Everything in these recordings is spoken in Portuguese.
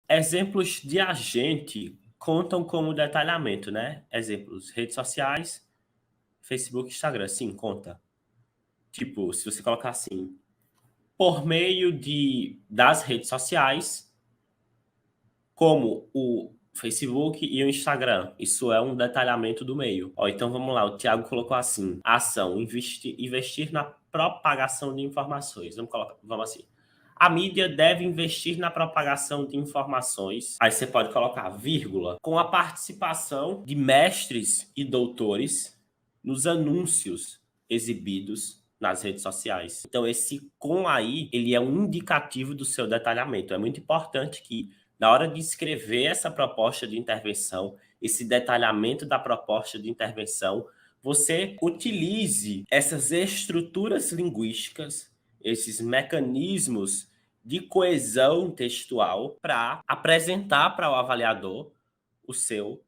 Exemplos de agente contam como detalhamento, né? Exemplos, redes sociais, Facebook, Instagram. Sim, conta. Tipo, se você colocar assim, por meio das redes sociais, como o Facebook e o Instagram. Isso é um detalhamento do meio. Ó, então vamos lá, o Thiago colocou assim: ação, investir na propagação de informações. Vamos assim. A mídia deve investir na propagação de informações. Aí você pode colocar vírgula, com a participação de mestres e doutores nos anúncios exibidos nas redes sociais. Então esse com aí, ele é um indicativo do seu detalhamento. É muito importante que na hora de escrever essa proposta de intervenção, esse detalhamento da proposta de intervenção, você utilize essas estruturas linguísticas, esses mecanismos de coesão textual para apresentar para o avaliador o seu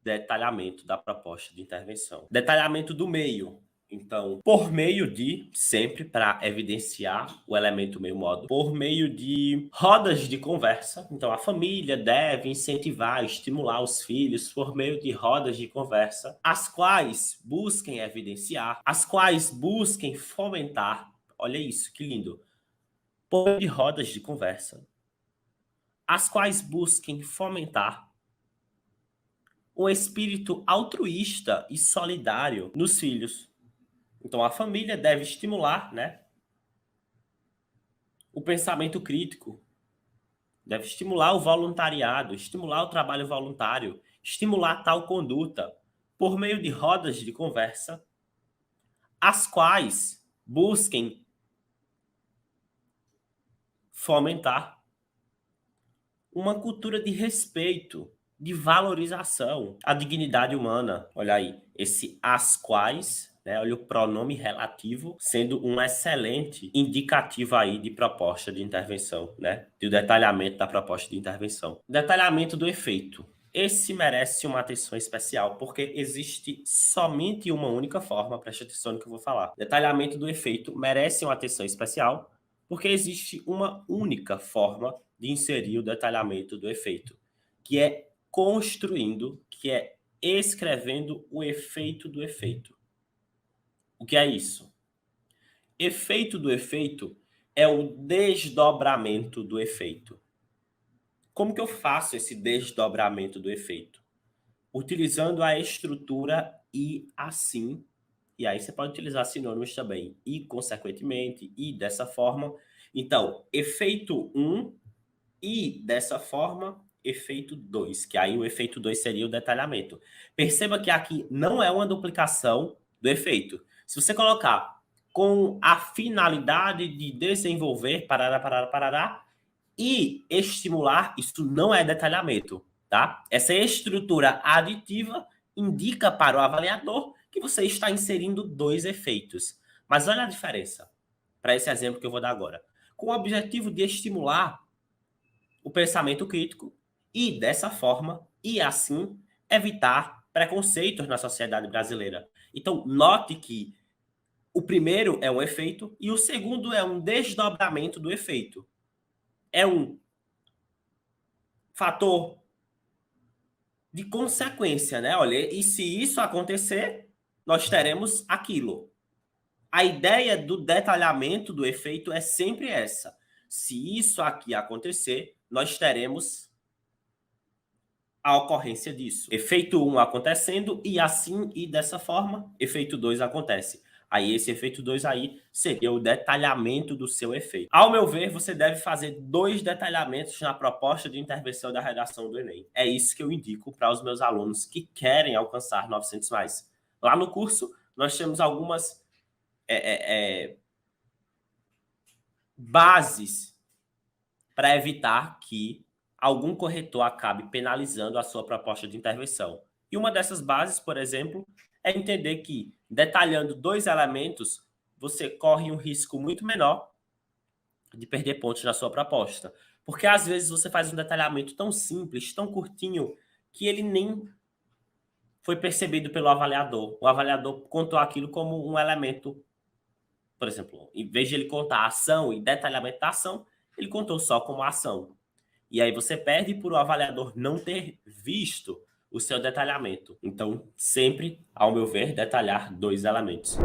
detalhamento da proposta de intervenção. Detalhamento do meio. Então, por meio de, sempre para evidenciar o elemento meio modo, por meio de rodas de conversa. Então, a família deve incentivar, estimular os filhos por meio de rodas de conversa, as quais busquem evidenciar, as quais busquem fomentar. Olha isso, que lindo. Por meio de rodas de conversa, as quais busquem fomentar um espírito altruísta e solidário nos filhos. Então, a família deve estimular, né, o pensamento crítico, deve estimular o voluntariado, estimular o trabalho voluntário, estimular tal conduta por meio de rodas de conversa, as quais busquem fomentar uma cultura de respeito, de valorização à dignidade humana. Olha aí, esse as quais, né? Olha o pronome relativo sendo um excelente indicativo aí de proposta de intervenção, né? Do detalhamento da proposta de intervenção. Detalhamento do efeito. Esse merece uma atenção especial, porque existe somente uma única forma, preste atenção no que eu vou falar. Detalhamento do efeito merece uma atenção especial, porque existe uma única forma de inserir o detalhamento do efeito, que é construindo, que é escrevendo o efeito do efeito. O que é isso? Efeito do efeito é o desdobramento do efeito. Como que eu faço esse desdobramento do efeito? Utilizando a estrutura e assim, e aí você pode utilizar sinônimos também, e consequentemente, e dessa forma. Então, efeito 1 e dessa forma, efeito 2, que aí o efeito 2 seria o detalhamento. Perceba que aqui não é uma duplicação do efeito. Se você colocar com a finalidade de desenvolver, parará, parará, parará, e estimular, isso não é detalhamento, tá? Essa estrutura aditiva indica para o avaliador que você está inserindo dois efeitos. Mas olha a diferença para esse exemplo que eu vou dar agora. Com o objetivo de estimular o pensamento crítico e, dessa forma, e assim, evitar preconceitos na sociedade brasileira. Então, note que o primeiro é um efeito e o segundo é um desdobramento do efeito. É um fator de consequência, né? Olha, e se isso acontecer, nós teremos aquilo. A ideia do detalhamento do efeito é sempre essa. Se isso aqui acontecer, nós teremos a ocorrência disso. Efeito 1 acontecendo e assim e dessa forma, efeito 2 acontece. Aí esse efeito 2 aí seria o detalhamento do seu efeito. Ao meu ver, você deve fazer 2 detalhamentos na proposta de intervenção da redação do Enem. É isso que eu indico para os meus alunos que querem alcançar 900 mais. Lá no curso, nós temos algumas bases para evitar que algum corretor acabe penalizando a sua proposta de intervenção. E uma dessas bases, por exemplo, é entender que, detalhando 2 elementos, você corre um risco muito menor de perder pontos na sua proposta. Porque, às vezes, você faz um detalhamento tão simples, tão curtinho, que ele nem foi percebido pelo avaliador. O avaliador contou aquilo como um elemento, por exemplo, em vez de ele contar a ação e detalhamento da ação, ele contou só como ação. E aí você perde por o avaliador não ter visto o seu detalhamento. Então, sempre, ao meu ver, detalhar 2 elementos.